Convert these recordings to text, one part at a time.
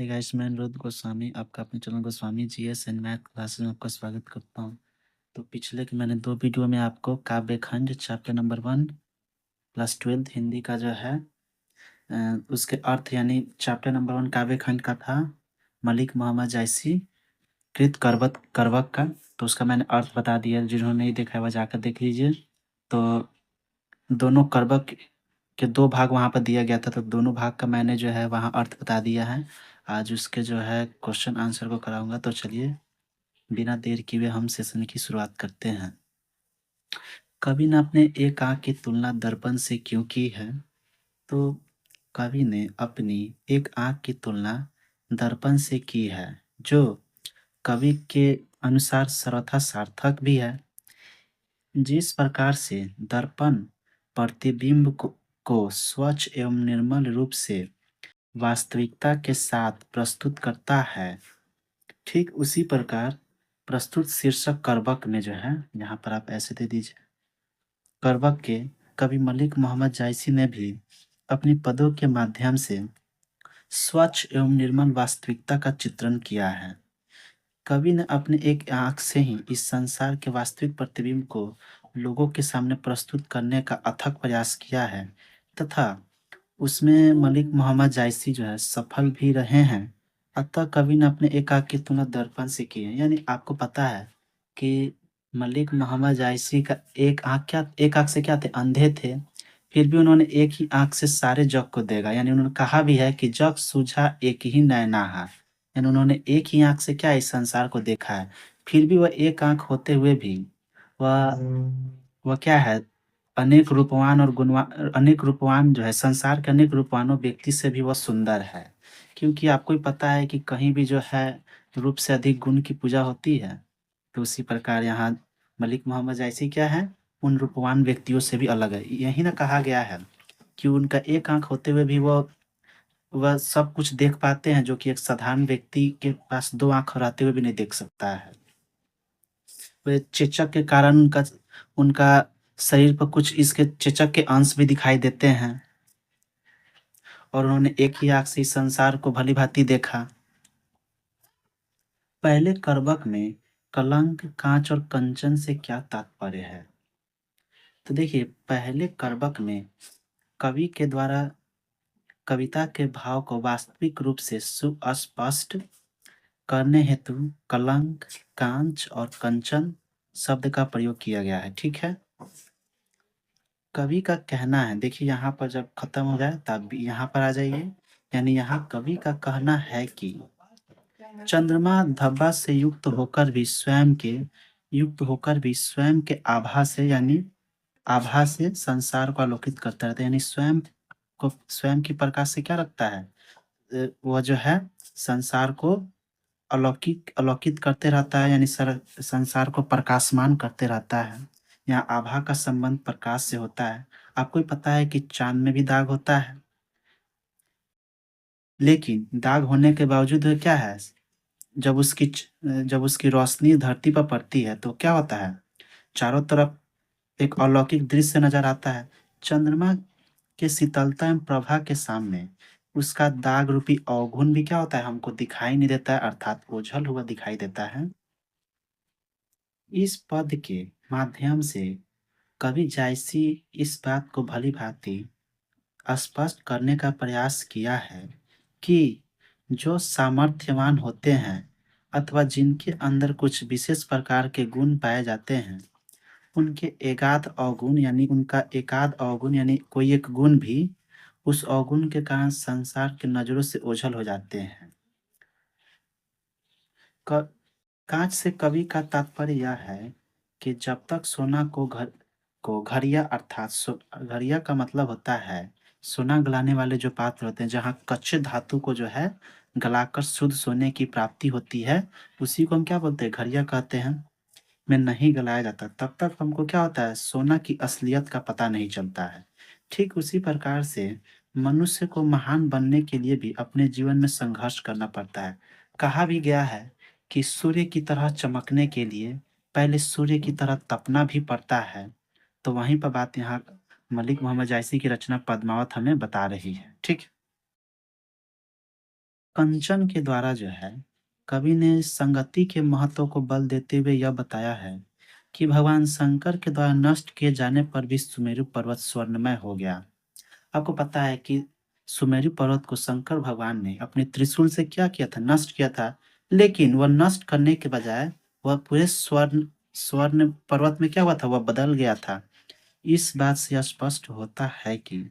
Hey guys, मैं अनिरुद्ध गोस्वामी आपका अपने channel Goswami GS and math classes में आपका स्वागत करता हूँ। तो पिछले के मैंने 2 वीडियो में आपको काव्य खंड chapter number 1 class 12th Hindi का जो है उसके अर्थ यानी चैप्टर नंबर 1 काव्य खंड का था मलिक मोहम्मद जायसी कृत करवक का। तो उसका मैंने अर्थ बता दिया, जिन्होंने नहीं देखा है वह जाकर देख लीजिए। तो दोनों करवक के 2 भाग वहाँ पर दिया गया था, तो दोनों भाग का मैंने जो है वहाँ अर्थ बता दिया है। आज उसके जो है क्वेश्चन आंसर को कराऊँगा, तो चलिए बिना देर किए हम सेशन की शुरुआत करते हैं। कवि ने अपने एक आँख की तुलना दर्पण से क्यों की है? तो कवि ने अपनी एक आँख की तुलना दर्पण से की है, जो कवि के अनुसार सर्वथा सार्थक भी है। जिस प्रकार से दर्पण प्रतिबिंब को स्वच्छ एवं निर्मल रूप से वास्तविकता के साथ प्रस्तुत करता है, ठीक उसी प्रकार प्रस्तुत शीर्षक करवक में जो है, यहाँ पर आप ऐसे दे दीजिए। करवक के कवि मलिक मोहम्मद जायसी ने भी अपनी पदों के माध्यम से स्वच्छ एवं निर्मल वास्तविकता का चित्रण किया है। कवि ने अपने एक आँख से ही इस संसार के वास्तविक प्रतिबिंब को लोगों के सामने प्रस्तुत करने का अथक प्रयास किया है, तथा उसमें मलिक मोहम्मद जायसी जो है सफल भी रहे हैं। अतः कवि ने अपने एक आँख की तुलना दर्पण से की है। यानी आपको पता है कि मलिक मोहम्मद जायसी का एक आँख से क्या थे? अंधे थे। फिर भी उन्होंने एक ही आँख से सारे जग को देखा। यानी उन्होंने कहा भी है कि जग सूझा एक ही नैना है। यानी उन्होंने एक ही आँख से क्या इस संसार को देखा है। फिर भी वह एक आँख होते हुए भी वह क्या है? अनेक रूपवान जो है, संसार के अनेक रूपवानों व्यक्ति से भी वह सुंदर है। क्योंकि आपको ही पता है कि कहीं भी जो है रूप से अधिक गुण की पूजा होती है। तो उसी प्रकार यहाँ मलिक मोहम्मद जायसी क्या है? उन रूपवान व्यक्तियों से भी अलग है। यही ना कहा गया है कि उनका एक आँख होते हुए भी वह सब कुछ देख पाते हैं, जो कि एक साधारण व्यक्ति के पास 2 आँख रहते हुए भी नहीं देख सकता है। वे चेचक के कारण उनका शरीर पर कुछ इसके चेचक के अंश भी दिखाई देते हैं, और उन्होंने एक ही आँख से इस संसार को भली-भाँति देखा। पहले करवक में कलंक, काँच और कंचन से क्या तात्पर्य है? तो देखिए, पहले करवक में कवि के द्वारा कविता के भाव को वास्तविक रूप से सुस्पष्ट करने हेतु कलंक, कांच और कंचन शब्द का प्रयोग किया गया है। ठीक है? कवि का कहना है, देखिए यहाँ पर जब खत्म हो जाए तब भी यहाँ पर आ जाइए। यानी यहाँ कवि का कहना है कि चंद्रमा धब्बा से युक्त होकर भी स्वयं के आभा से संसार को आलोकित करता रहता है। यानी स्वयं की प्रकाश से क्या रखता है? वह जो है संसार को अलौकित करते रहता है, यानी संसार को प्रकाशमान करते रहता है। यहाँ आभा का संबंध प्रकाश से होता है। आपको ही पता है कि चाँद में भी दाग होता है, लेकिन दाग होने के बावजूद वह क्या है? जब उसकी रोशनी धरती पर पड़ती है तो क्या होता है? चारों तरफ एक अलौकिक दृश्य नज़र आता है। चंद्रमा के शीतलता एवं प्रभा के सामने उसका दाग रूपी अवगुण भी क्या होता है? हमको दिखाई नहीं देता है, अर्थात ओझल हुआ दिखाई देता है। इस पद के माध्यम से कवि जायसी इस बात को भली-भाँति स्पष्ट करने का प्रयास किया है कि जो सामर्थ्यवान होते हैं अथवा जिनके अंदर कुछ विशेष प्रकार के गुण पाए जाते हैं, उनका एकाध अवगुण यानी कोई एक गुण भी उस अवगुण के कारण संसार की नज़रों से ओझल हो जाते हैं। क काँच से कवि का तात्पर्य यह है कि जब तक सोना को घड़िया, अर्थात घड़िया का मतलब होता है सोना गलाने वाले जो पात्र होते हैं, जहाँ कच्चे धातु को जो है गलाकर शुद्ध सोने की प्राप्ति होती है, उसी को हम क्या बोलते हैं? घड़िया कहते हैं। में नहीं गलाया जाता, तब तक हमको क्या होता है? सोना की असलियत का पता नहीं चलता है। ठीक उसी प्रकार से मनुष्य को महान बनने के लिए भी अपने जीवन में संघर्ष करना पड़ता है। कहा भी गया है कि सूर्य की तरह चमकने के लिए पहले सूर्य की तरह तपना भी पड़ता है। तो वहीं पर बात यहाँ मलिक मोहम्मद जायसी की रचना पद्मावत हमें बता रही है। ठीक? कंचन के द्वारा जो है कवि ने संगति के महत्व को बल देते हुए यह बताया है कि भगवान शंकर के द्वारा नष्ट किए जाने पर भी सुमेरु पर्वत स्वर्णमय हो गया। आपको पता है कि सुमेरु पर्वत को शंकर भगवान ने अपने त्रिशूल से क्या किया था? नष्ट किया था। लेकिन वह नष्ट करने के बजाय वह पूरे स्वर्ण स्वर्ण पर्वत में क्या हुआ था? वह बदल गया था। इस बात से यह स्पष्ट होता है कि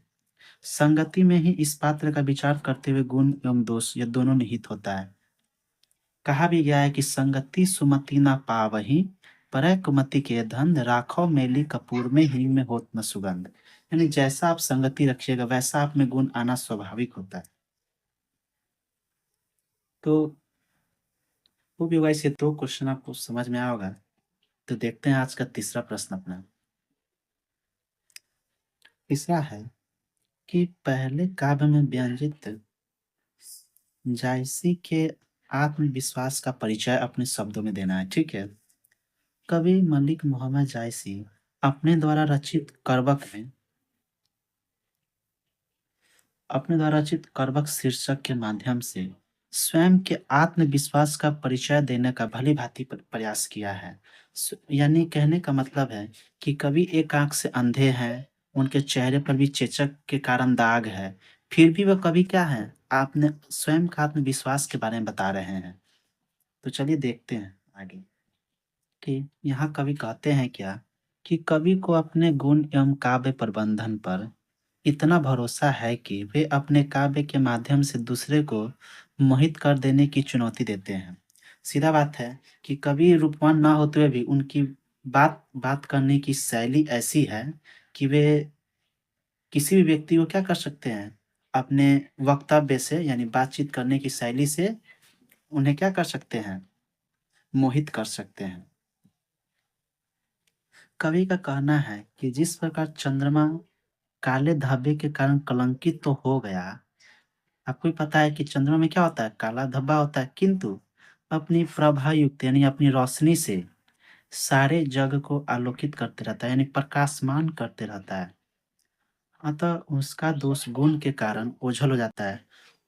संगति में ही इस पात्र का विचार करते हुए गुण एवं दोष यह दोनों निहित होता है। कहा भी गया है कि संगति सुमति ना पावहीं, परय कुमति के धन राखो मेली कपूर में हिंग में होत न सुगंध। यानी जैसा आप संगति रखिएगा वैसा आप में गुण आना स्वाभाविक होता है। तो वो भी होगा। इसके 2 क्वेश्चन आपको समझ में आया होगा। तो देखते हैं आज का तीसरा प्रश्न अपना। तीसरा है कि पहले काव्य में व्यंजित जायसी के आत्मविश्वास का परिचय अपने शब्दों में देना है। ठीक है। कवि मलिक मोहम्मद जायसी अपने द्वारा रचित करबक शीर्षक के माध्यम से स्वयं के आत्मविश्वास का परिचय देने का भली-भांति प्रयास किया है। यानी कहने का मतलब है कि कवि एक आँख से अंधे हैं, उनके चेहरे पर भी चेचक के कारण दाग है, फिर भी वह कवि क्या हैं? आपने स्वयं का आत्मविश्वास के बारे में बता रहे हैं। तो चलिए देखते हैं आगे कि यहाँ कवि कहते हैं क्या कि कवि को अपने गुण एवं काव्य प्रबंधन पर इतना भरोसा है कि वे अपने काव्य के माध्यम से दूसरे को मोहित कर देने की चुनौती देते हैं। सीधा बात है कि कवि रूपवान ना होते हुए भी उनकी बात बात करने की शैली ऐसी है कि वे किसी भी व्यक्ति को क्या कर सकते हैं? अपने वक्तव्य से यानी बातचीत करने की शैली से उन्हें क्या कर सकते हैं? मोहित कर सकते हैं। कवि का कहना है कि जिस प्रकार चंद्रमा काले धब्बे के कारण कलंकित तो हो गया। आपको भी पता है कि चंद्रमा में क्या होता है? काला धब्बा होता है, किंतु अपनी प्रभा युक्त यानी अपनी रोशनी से सारे जग को आलोकित करते रहता है, यानी प्रकाशमान करते रहता है। अतः उसका दोष गुण के कारण ओझल हो जाता है।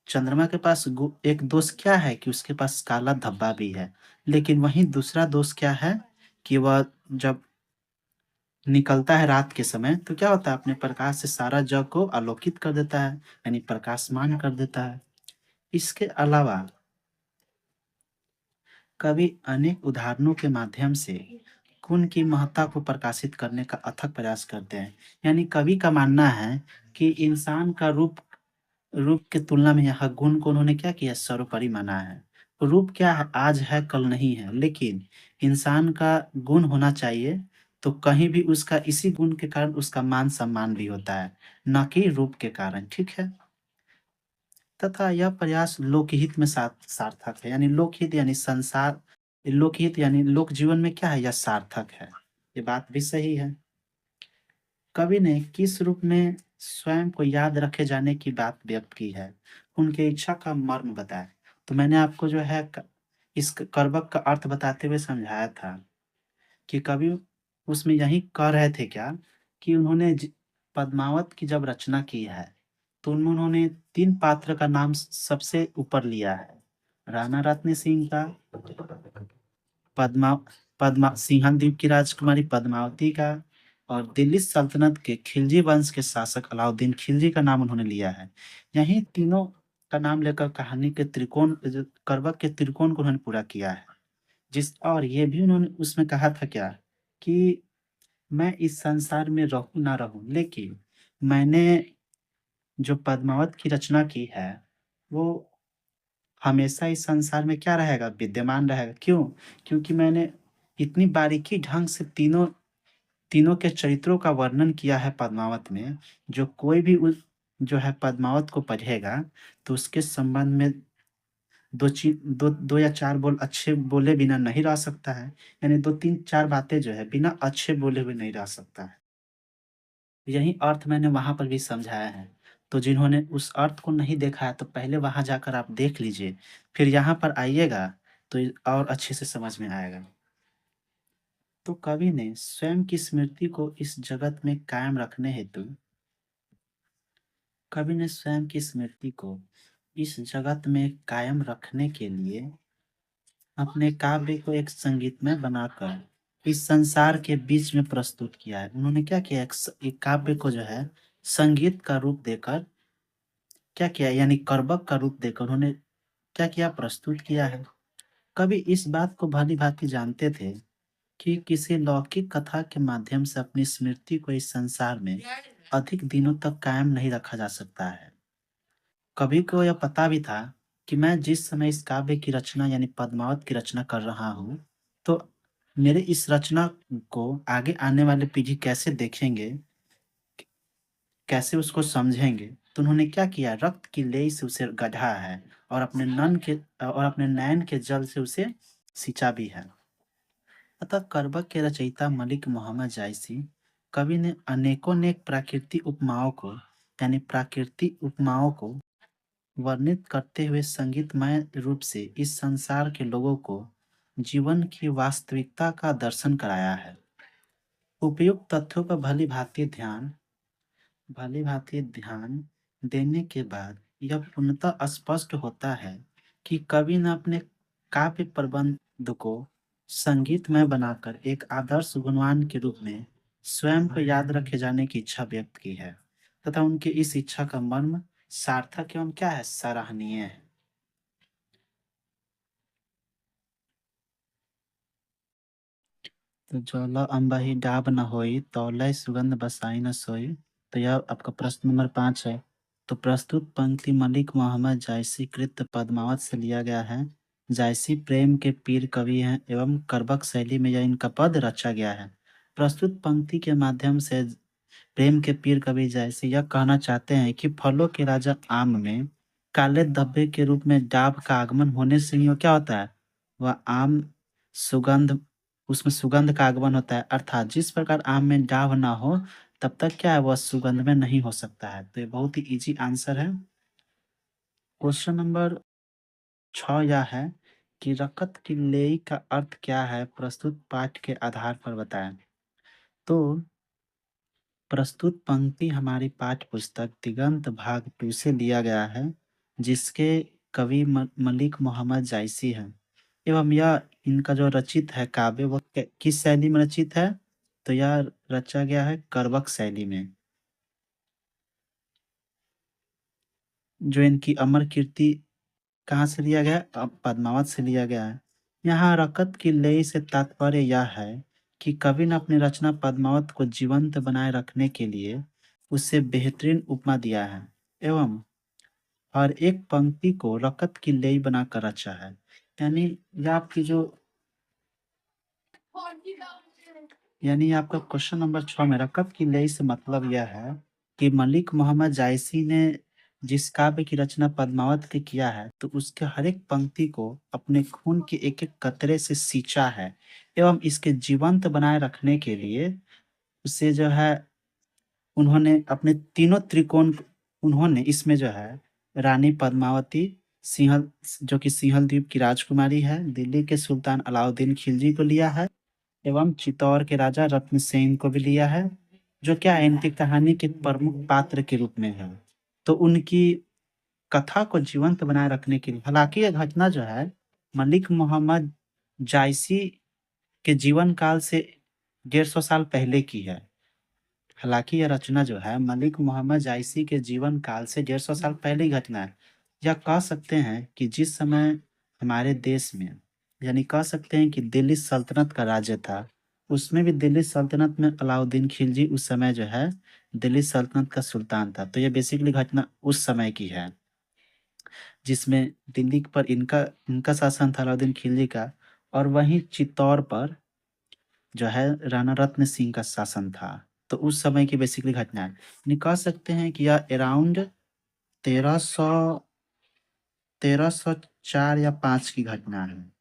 चंद्रमा के पास एक दोष क्या है कि उसके पास काला धब्बा भी है, लेकिन वहीं दूसरा दोष क्या है कि वह जब निकलता है रात के समय तो क्या होता है? अपने प्रकाश से सारा जग को आलोकित कर देता है, यानी प्रकाशमान कर देता है। इसके अलावा कवि अनेक उदाहरणों के माध्यम से गुण की महत्ता को प्रकाशित करने का अथक प्रयास करते हैं। यानी कवि का मानना है कि इंसान का रूप रूप की तुलना में यहाँ गुण को उन्होंने क्या किया? सर्वोपरि माना है। रूप क्या है? आज है कल नहीं है, लेकिन इंसान का गुण होना चाहिए तो कहीं भी उसका इसी गुण के कारण उसका मान सम्मान भी होता है, न कि रूप के कारण। ठीक है। तथा यह प्रयास लोकहित में सार्थक है। यानी लोकहित यानी संसार, लोकहित यानी लोक जीवन में क्या है? यह सार्थक है। ये बात भी सही है। कवि ने किस रूप में स्वयं को याद रखे जाने की बात व्यक्त की है, उनकी इच्छा का मर्म बताया। तो मैंने आपको जो है इस करवक का अर्थ बताते हुए समझाया था कि कवि उसमें यही कह रहे थे क्या कि उन्होंने पद्मावत की जब रचना की है तो उनमें उन्होंने 3 पात्र का नाम सबसे ऊपर लिया है। राणा रत्न सिंह का, पद्मा पद्मा सिंहन द्वीप की राजकुमारी पद्मावती का और दिल्ली सल्तनत के खिलजी वंश के शासक अलाउद्दीन खिलजी का नाम उन्होंने लिया है। यही तीनों का नाम लेकर कहानी के त्रिकोण करवक के त्रिकोण को उन्होंने पूरा किया है। जिस और ये भी उन्होंने उसमें कहा था क्या कि मैं इस संसार में रहूं ना रहूं, लेकिन मैंने जो पद्मावत की रचना की है वो हमेशा इस संसार में क्या रहेगा? विद्यमान रहेगा। क्यों? क्योंकि मैंने इतनी बारीकी ढंग से तीनों तीनों के चरित्रों का वर्णन किया है पद्मावत में, जो कोई भी उस जो है पद्मावत को पढ़ेगा तो उसके संबंध में 2 या 4 बोल अच्छे बोले बिना नहीं रह सकता है। यानी 2-3-4 बातें जो है बिना अच्छे बोले हुए नहीं रह सकता है। यही अर्थ मैंने वहाँ पर भी समझाया है। तो जिन्होंने उस अर्थ को नहीं देखा है तो पहले वहाँ जाकर आप देख लीजिए, फिर यहाँ पर आइएगा तो और अच्छे से समझ में आएगा। तो कवि ने स्वयं की स्मृति को इस जगत में कायम रखने हेतु कवि ने स्वयं की स्मृति को इस जगत में कायम रखने के लिए अपने काव्य को एक संगीतमय बनाकर इस संसार के बीच में प्रस्तुत किया है। उन्होंने क्या किया, एक काव्य को जो है संगीत का रूप देकर क्या किया, यानी करबक का रूप देकर उन्होंने क्या किया, प्रस्तुत किया है। कवि इस बात को भली-भांति जानते थे कि किसी लौकिक कथा के माध्यम से अपनी स्मृति को इस संसार में अधिक दिनों तक कायम नहीं रखा जा सकता है। कवि को यह पता भी था कि मैं जिस समय इस काव्य की रचना यानी पद्मावत की रचना कर रहा हूँ, तो मेरे इस रचना को आगे आने वाली पीढ़ी कैसे देखेंगे, कैसे उसको समझेंगे। तो उन्होंने क्या किया, रक्त की लेई से उसे गढ़ा है और अपने नयन के जल से उसे सींचा भी है। अतः करबक के रचयिता मलिक मोहम्मद जायसी कवि ने अनेकों नेक प्राकृतिक उपमाओं को वर्णित करते हुए संगीतमय रूप से इस संसार के लोगों को जीवन की वास्तविकता का दर्शन कराया है। उपयुक्त तथ्यों पर भली भांति ध्यान देने के बाद यह पूर्णतः स्पष्ट होता है कि कवि ने अपने काव्य प्रबंध को संगीतमय बनाकर एक आदर्श गुणवान के रूप में स्वयं को याद रखे जाने की इच्छा व्यक्त की है, तथा उनकी इस इच्छा का मर्म सार्थक एवं क्या है, सराहनीय है। तो ज्वाला अंबाही डाब न होई, तौलय सुगंध बसाई न सोई। तो यह आपका प्रश्न नंबर 5 है। तो प्रस्तुत पंक्ति मलिक मोहम्मद जायसी कृत पद्मावत से लिया गया है। जायसी प्रेम के पीर कवि हैं एवं करबक शैली में यह इनका पद रचा गया है। प्रस्तुत पंक्ति के माध्यम से प्रेम के पीर कवि जायसी यह कहना चाहते हैं कि फलों के राजा आम में काले धब्बे के रूप में डाब का आगमन होने से ही वो क्या होता है, वह आम सुगंध उसमें सुगंध का आगमन होता है। अर्थात जिस प्रकार आम में डाब ना हो तब तक क्या है, वह सुगंध में नहीं हो सकता है। तो ये बहुत ही इजी आंसर है। क्वेश्चन नंबर 6 यह है कि रकत की लेई का अर्थ क्या है, प्रस्तुत पाठ के आधार पर बताएं। तो प्रस्तुत पंक्ति हमारी पाठ्य पुस्तक दिगंत भाग 2 से लिया गया है, जिसके कवि मलिक मोहम्मद जायसी हैं एवं यह इनका जो रचित है काव्य वो किस शैली में रचित है, तो यह रचा गया है करबक शैली में। जो इनकी अमर कीर्ति कहाँ से लिया गया है, पद्मावत से लिया गया है। यहाँ रकत की लेई से तात्पर्य यह है कि कवि ने अपनी रचना पद्मावत को जीवंत बनाए रखने के लिए उसे बेहतरीन उपमा दिया है एवं हर एक पंक्ति को रकत की लेई बनाकर रचा है। यानी यह आपकी जो यानी आपका क्वेश्चन नंबर 6 में रकत की लेई से मतलब यह है कि मलिक मोहम्मद जायसी ने जिस काव्य की रचना पद्मावत के किया है, तो उसके हर एक पंक्ति को अपने खून के एक एक कतरे से सींचा है एवं इसके जीवंत बनाए रखने के लिए उसे जो है उन्होंने अपने तीनों त्रिकोण उन्होंने इसमें जो है रानी पद्मावती सिंहल जो कि सिंहल द्वीप की राजकुमारी है, दिल्ली के सुल्तान अलाउद्दीन खिलजी को लिया है एवं चित्तौड़ के राजा रत्न सेन को भी लिया है, जो क्या है इनकी कहानी के प्रमुख पात्र के रूप में है। तो उनकी कथा को जीवंत बनाए रखने के लिए, हालांकि यह घटना जो है मलिक मोहम्मद जायसी के जीवन काल से 150 साल पहले की है। हालांकि यह रचना जो है मलिक मोहम्मद जायसी के जीवन काल से 150 साल पहले की घटना है। या कह सकते हैं कि जिस समय हमारे देश में, यानी कह सकते हैं कि दिल्ली सल्तनत का राज्य था, उसमें भी दिल्ली सल्तनत में अलाउद्दीन खिलजी उस समय जो है दिल्ली सल्तनत का सुल्तान था। तो ये बेसिकली घटना उस समय की है जिसमें दिल्ली पर इनका इनका शासन था, अलाउद्दीन खिलजी का, और वहीं चित्तौड़ पर जो है राणा रत्न सिंह का शासन था। तो उस समय की बेसिकली घटना है, यानी कह सकते हैं कि यह अराउंड 1300 1304 या 5 की घटना है।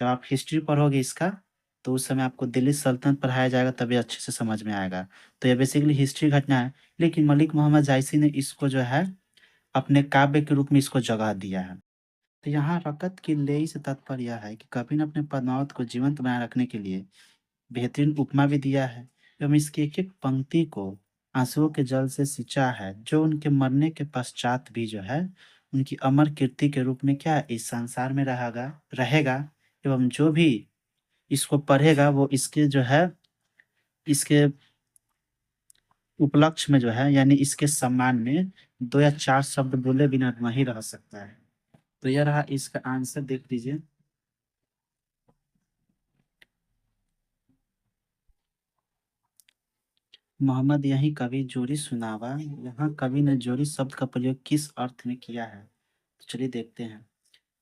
जब आप हिस्ट्री पढ़ोगे इसका, तो उस समय आपको दिल्ली सल्तनत पढ़ाया जाएगा, तभी अच्छे से समझ में आएगा। तो यह बेसिकली हिस्ट्री घटना है, लेकिन मलिक मोहम्मद जायसी ने इसको जो है अपने काव्य के रूप में इसको जगह दिया है। तो यहाँ रकत की लेई से तात्पर्य यह है कि कवि ने अपने पद्मावत को जीवंत बनाए रखने के लिए बेहतरीन उपमा भी दिया है एवं इसकी एक एक पंक्ति को आंसुओं के जल से सिंचा है, जो उनके मरने के पश्चात भी जो है उनकी अमर कीर्ति के रूप में क्या इस संसार में रहेगा एवं जो भी इसको पढ़ेगा वो इसके जो है इसके उपलक्ष्य में जो है यानी इसके सम्मान में 2 या 4 शब्द बोले बिना नहीं रह सकता है। तो यह रहा इसका आंसर, देख लीजिए। मोहम्मद यही कवि जोरी सुनावा, यहाँ कवि ने जोरी शब्द का प्रयोग किस अर्थ में किया है? तो चलिए देखते हैं।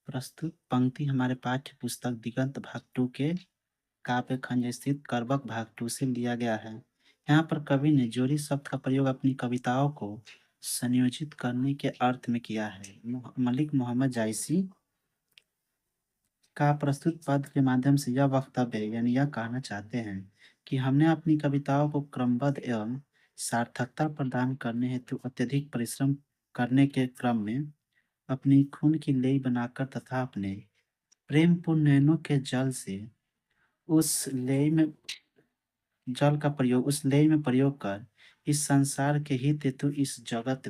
प्रस्तुत पंक्ति हमारे पाठ्य पुस्तक दिगंत भाग 2 के काव्य खंड स्थित करबक भाग 2 से लिया गया है। यहाँ पर कवि ने जोरी शब्द का प्रयोग अपनी कविताओं को संयोजित करने के अर्थ में किया है। मलिक मोहम्मद जायसी का प्रस्तुत पद के माध्यम से यह वक्तव्य यानी यह कहना चाहते हैं कि हमने अपनी कविताओं को क्रमबद्ध एवं सार्थकता प्रदान करने हेतु अत्यधिक परिश्रम करने के क्रम में अपनी खून की लेई बनाकर तथा अपने प्रेमपूर्ण नयनों के जल से उस लेई में उस लेई में प्रयोग कर इस संसार के हित हेतु इस जगत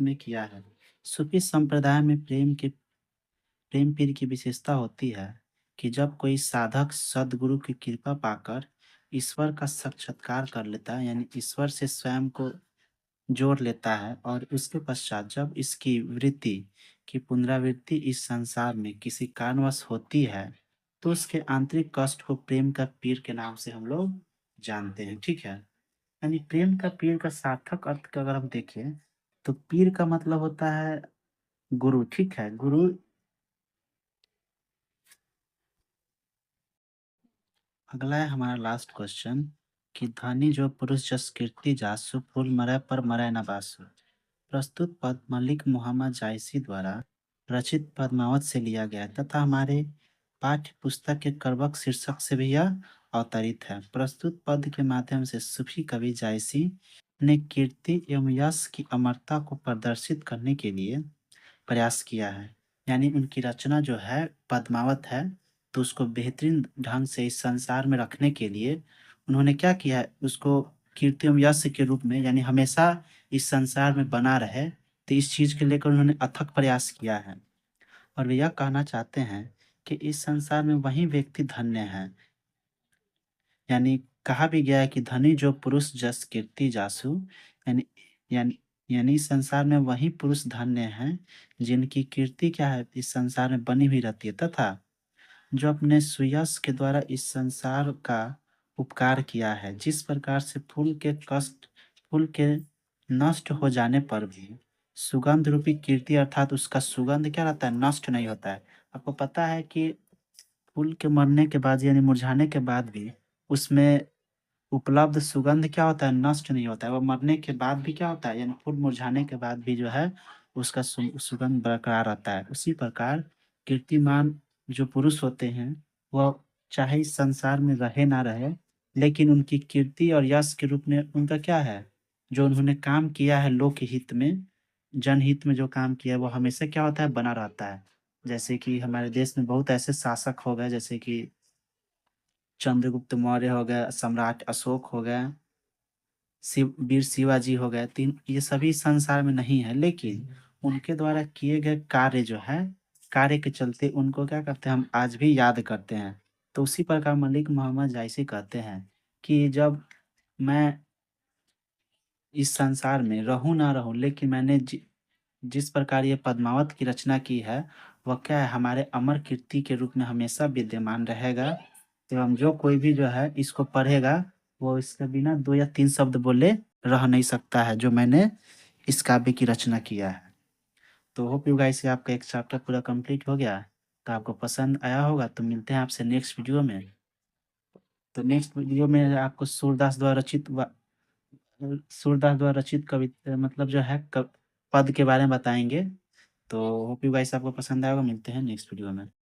में किया है। सूफी संप्रदाय में प्रेम पीर की विशेषता होती है कि जब कोई साधक सदगुरु की कृपा पाकर ईश्वर का साक्षात्कार कर लेता है यानी ईश्वर से स्वयं को जोड़ लेता है और उसके पश्चात जब इसकी वृत्ति की पुनरावृत्ति इस संसार में किसी कारणवश होती है तो उसके आंतरिक कष्ट को प्रेम का पीर के नाम से हम लोग जानते हैं। ठीक है, यानी प्रेम का पीर का सार्थक अर्थ का अगर हम देखें तो पीर का मतलब होता है गुरु। ठीक है, गुरु। अगला है हमारा लास्ट क्वेश्चन कि धनी जो पुरुष जस कीर्ति जासु फूल मरय पर मरय न बासु। प्रस्तुत पद मलिक मोहम्मद जायसी द्वारा रचित पद्मावत से लिया गया है तथा हमारे पाठ्य पुस्तक के करवक शीर्षक से भी यह अवतरित है। प्रस्तुत पद के माध्यम से सूफी कवि जायसी ने कीर्ति एवं यश की अमरता को प्रदर्शित करने के लिए प्रयास किया है। यानी उनकी रचना जो है पद्मावत है, तो उसको बेहतरीन ढंग से इस संसार में रखने के लिए उन्होंने क्या किया है, उसको कीर्ति एवं यश के रूप में यानी हमेशा इस संसार में बना रहे, तो इस चीज के लेकर उन्होंने अथक प्रयास किया है। और वे यह कहना चाहते हैं कि इस संसार में वही व्यक्ति धन्य है, यानी कहा भी गया है कि धनी जो पुरुष जस कीर्ति जासु, यानी यानी यानी इस संसार में वही पुरुष धन्य हैं जिनकी कीर्ति क्या है, इस संसार में बनी हुई रहती है तथा जो अपने सुयश के द्वारा इस संसार का उपकार किया है। जिस प्रकार से फूल के नष्ट हो जाने पर भी सुगंध रूपी कीर्ति अर्थात उसका सुगंध क्या रहता है, नष्ट नहीं होता है। आपको पता है कि फूल के मरने के बाद यानी मुरझाने के बाद भी उसमें उपलब्ध सुगंध क्या होता है, नष्ट नहीं होता है। वो मरने के बाद भी क्या होता है, यानी फूल मुरझाने के बाद भी जो है उसका सुगंध बरकरार रहता है। उसी प्रकार कीर्तिमान जो पुरुष होते हैं वह चाहे इस संसार में रहे ना रहे, लेकिन उनकी कीर्ति और यश के रूप में उनका क्या है, जो उन्होंने काम किया है लोक हित में, जनहित में जो काम किया है वो हमेशा क्या होता है, बना रहता है। जैसे कि हमारे देश में बहुत ऐसे शासक हो गए, जैसे कि चंद्रगुप्त मौर्य हो गए, सम्राट अशोक हो गए, वीर शिवाजी हो गए। तीन ये सभी संसार में नहीं है, लेकिन उनके द्वारा किए गए कार्य जो है, कार्य के चलते उनको क्या करते हैं, हम आज भी याद करते हैं। तो उसी प्रकार मलिक मोहम्मद जायसी कहते हैं कि जब मैं इस संसार में रहूं ना रहूं, लेकिन मैंने जिस प्रकार ये पद्मावत की रचना की है वह क्या है, हमारे अमर कीर्ति के रूप में हमेशा विद्यमान रहेगा एवं जो कोई भी जो है इसको पढ़ेगा वो इसके बिना 2 या 3 शब्द बोले रह नहीं सकता है, जो मैंने इस काव्य की रचना किया है। तो होप यू गाइस से आपका एक चैप्टर पूरा कंप्लीट हो गया। तो आपको पसंद आया होगा, तो मिलते हैं आपसे नेक्स्ट वीडियो में। तो नेक्स्ट वीडियो में आपको सूरदास द्वारा रचित कविता मतलब जो है पद के बारे में बताएंगे। तो होप यू गाइस आपको पसंद आएगा। मिलते हैं नेक्स्ट वीडियो में।